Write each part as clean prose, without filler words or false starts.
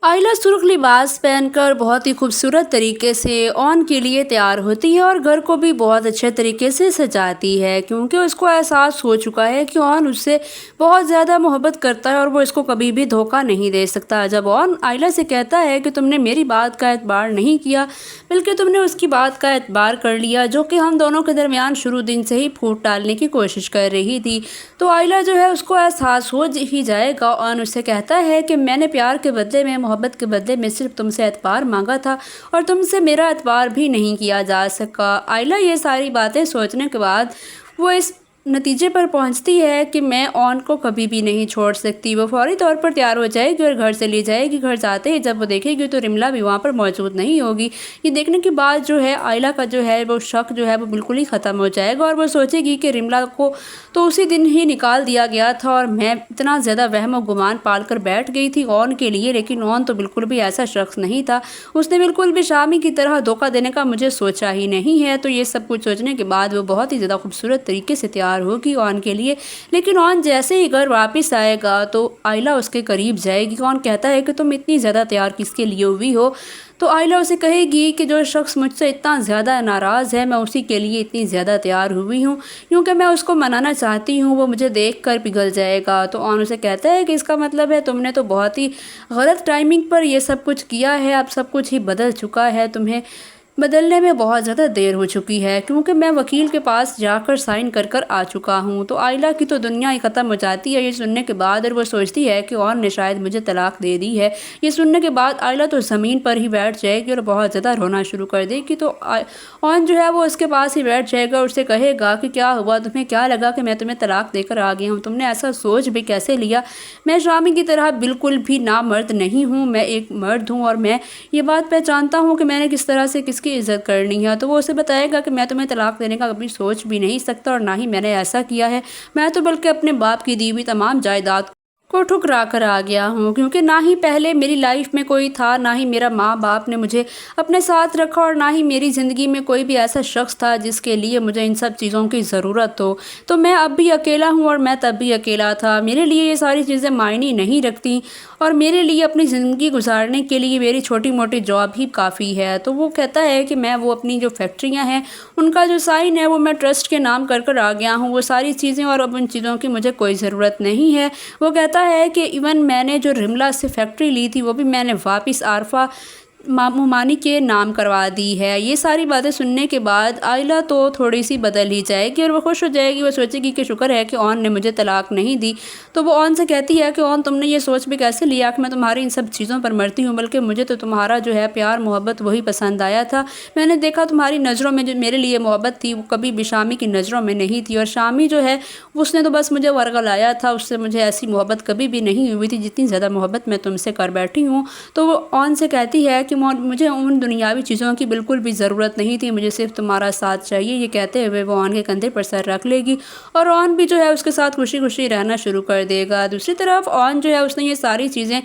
आइला सुर्ख लिबास पहनकर बहुत ही खूबसूरत तरीके से ऑन के लिए तैयार होती है और घर को भी बहुत अच्छे तरीके से सजाती है, क्योंकि उसको एहसास हो चुका है कि ऑन उससे बहुत ज़्यादा मोहब्बत करता है और वो इसको कभी भी धोखा नहीं दे सकता। जब ऑन आइला से कहता है कि तुमने मेरी बात का एतबार नहीं किया बल्कि तुमने उसकी बात का एतबार कर लिया, जो कि हम दोनों के दरमियान शुरू दिन से ही फूट डालने की कोशिश कर रही थी, तो आइला जो है उसको एहसास हो ही जाएगा। ऑन उससे कहता है कि मैंने प्यार के बदले में, मोहब्बत के बदले में सिर्फ तुमसे एतबार मांगा था और तुमसे मेरा एतबार भी नहीं किया जा सका। आइला ये सारी बातें सोचने के बाद वो इस नतीजे पर पहुंचती है कि मैं ऑन को कभी भी नहीं छोड़ सकती। वो फौरी तौर पर तैयार हो जाएगी और घर से ले जाएगी। घर जाते ही जब वो देखेगी तो रिमला भी वहाँ पर मौजूद नहीं होगी। ये देखने के बाद जो है आइला का जो है वो शक जो है वो बिल्कुल ही ख़त्म हो जाएगा और वो सोचेगी कि रिमला को तो उसी दिन ही निकाल दिया गया था और मैं इतना ज़्यादा वहम और गुमान पाल कर बैठ गई थी ऑन के लिए, लेकिन ऑन तो बिल्कुल भी ऐसा शख्स नहीं था। उसने बिल्कुल भी शामी की तरह धोखा देने का मुझे सोचा ही नहीं है। तो ये सब कुछ सोचने के बाद वो बहुत ही ज़्यादा खूबसूरत तरीके से तैयार होगी ऑन के लिए। लेकिन ऑन जैसे ही घर वापस आएगा तो आइला उसके करीब जाएगी। ऑन कहता है कि तुम इतनी ज़्यादा तैयार किसके लिए हुई हो? तो आइला उसे कहेगी कि जो शख्स मुझसे इतना ज़्यादा नाराज़ है मैं उसी के लिए इतनी ज़्यादा तैयार हुई हूँ, क्योंकि मैं उसको मनाना चाहती हूँ, वो मुझे देख कर पिघल जाएगा। तो ऑन उसे कहता है कि इसका मतलब है तुमने तो बहुत ही गलत टाइमिंग पर यह सब कुछ किया है, अब सब कुछ ही बदल चुका है, तुम्हें बदलने में बहुत ज़्यादा देर हो चुकी है, क्योंकि मैं वकील के पास जाकर साइन कर कर आ चुका हूँ। तो आइला की तो दुनिया ही ख़त्म हो जाती है ये सुनने के बाद और वो सोचती है कि ऑन ने शायद मुझे तलाक दे दी है। ये सुनने के बाद आइला तो ज़मीन पर ही बैठ जाएगी और बहुत ज़्यादा रोना शुरू कर देगी। तो ऑन जो है वो उसके पास ही बैठ जाएगा और उससे कहेगा कि क्या हुआ, तुम्हें क्या लगा कि मैं तुम्हें तलाक देकर आ गया हूँ? तुमने ऐसा सोच भी कैसे लिया? मैं शामी की तरह बिल्कुल भी नामर्द नहीं हूँ, मैं एक मर्द हूँ और मैं ये बात पहचानता हूँ कि मैंने किस तरह से किसकी इज़्ज़त करनी है। तो वो उसे बताएगा कि मैं तुम्हें तलाक देने का कभी सोच भी नहीं सकता और ना ही मैंने ऐसा किया है। मैं तो बल्कि अपने बाप की दी हुई तमाम जायदाद को ठुकरा कर आ गया हूँ, क्योंकि ना ही पहले मेरी लाइफ में कोई था, ना ही मेरा माँ बाप ने मुझे अपने साथ रखा और ना ही मेरी ज़िंदगी में कोई भी ऐसा शख्स था जिसके लिए मुझे इन सब चीज़ों की ज़रूरत हो। तो मैं अब भी अकेला हूँ और मैं तब भी अकेला था। मेरे लिए ये सारी चीज़ें मायने नहीं रखती और मेरे लिए अपनी ज़िंदगी गुजारने के लिए मेरी छोटी मोटी जॉब ही काफ़ी है। तो वो कहता है कि मैं वो अपनी जो फैक्ट्रियाँ हैं उनका जो साइन है वो मैं ट्रस्ट के नाम कर कर आ गया हूँ, वो सारी चीज़ें, और अब उन चीज़ों की मुझे कोई ज़रूरत नहीं है। वो कहता है कि इवन मैंने जो रिमला से फैक्ट्री ली थी वो भी मैंने वापस आरफा मामूमानी के नाम करवा दी है। ये सारी बातें सुनने के बाद आइला तो थोड़ी सी बदल ही जाएगी और वो खुश हो जाएगी। वो सोचेगी कि शुक्र है कि ऑन ने मुझे तलाक नहीं दी। तो वो ऑन से कहती है कि ऑन, तुमने ये सोच भी कैसे लिया कि मैं तुम्हारी इन सब चीज़ों पर मरती हूँ? बल्कि मुझे तो तुम्हारा जो है प्यार मोहब्बत वही पसंद आया था। मैंने देखा तुम्हारी नज़रों में जो मेरे लिए मोहब्बत थी वो कभी भी शामी की नज़रों में नहीं थी, और शामी जो है उसने तो बस मुझे वर्गलाया था, उससे मुझे ऐसी मोहब्बत कभी भी नहीं हुई थी जितनी ज़्यादा मोहब्बत मैं तुमसे कर बैठी हूँ। तो वो ऑन से कहती है कि मुझे उन दुनियावी चीज़ों की बिल्कुल भी ज़रूरत नहीं थी, मुझे सिर्फ तुम्हारा साथ चाहिए। ये कहते हुए वो ऑन के कंधे पर सर रख लेगी और ऑन भी जो है उसके साथ खुशी खुशी रहना शुरू कर देगा। दूसरी तरफ ऑन जो है उसने ये सारी चीज़ें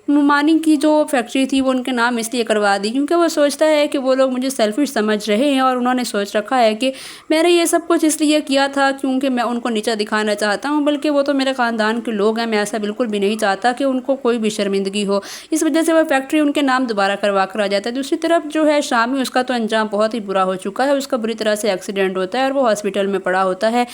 मुमानी की जो फैक्ट्री थी वो उनके नाम इसलिए करवा दी क्योंकि वो सोचता है कि वो लोग मुझे सेल्फिश समझ रहे हैं और उन्होंने सोच रखा है कि मैंने ये सब कुछ इसलिए किया था क्योंकि मैं उनको नीचा दिखाना चाहता हूँ, बल्कि वो तो मेरे ख़ानदान के लोग हैं, मैं ऐसा बिल्कुल भी नहीं चाहता कि उनको कोई भी शर्मिंदगी हो। इस वजह से वो फैक्ट्री उनके नाम दोबारा करवा कर आ जाता है। दूसरी तरफ जो है शामी, उसका तो अंजाम बहुत ही बुरा हो चुका है, उसका बुरी तरह से एक्सीडेंट होता है और वो हॉस्पिटल में पड़ा होता है।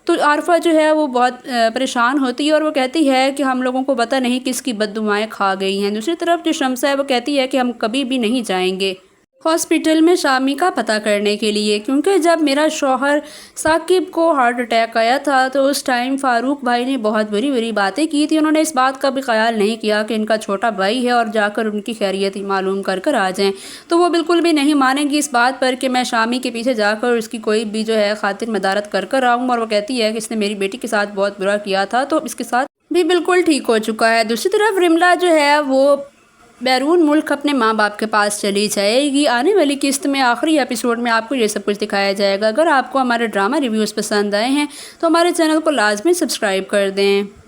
तो आरफा जो है वो बहुत परेशान होती है और वो कहती है कि हम लोगों को पता नहीं किसकी बददुआएं खा गई हैं। दूसरी तरफ जो शम्सा है वो कहती है कि हम कभी भी नहीं जाएंगे हॉस्पिटल में शामी का पता करने के लिए, क्योंकि जब मेरा शौहर साकिब को हार्ट अटैक आया था तो उस टाइम फ़ारूक भाई ने बहुत बुरी बुरी बातें की थी। उन्होंने इस बात का भी ख्याल नहीं किया कि इनका छोटा भाई है और जाकर उनकी खैरियत ही मालूम कर कर आ जाएं। तो वो बिल्कुल भी नहीं मानेंगी इस बात पर कि मैं शामी के पीछे जाकर उसकी कोई भी जो है खातिर मदारत कर कर आऊँ। और वो कहती है कि इसने मेरी बेटी के साथ बहुत बुरा किया था तो इसके साथ भी बिल्कुल ठीक हो चुका है। दूसरी तरफ रिमला जो है वो बैरून मुल्क अपने माँ बाप के पास चली जाएगी। आने वाली किस्त में आखिरी एपिसोड में आपको ये सब कुछ दिखाया जाएगा। अगर आपको हमारे ड्रामा रिव्यूज़ पसंद आए हैं तो हमारे चैनल को लाजमी सब्सक्राइब कर दें।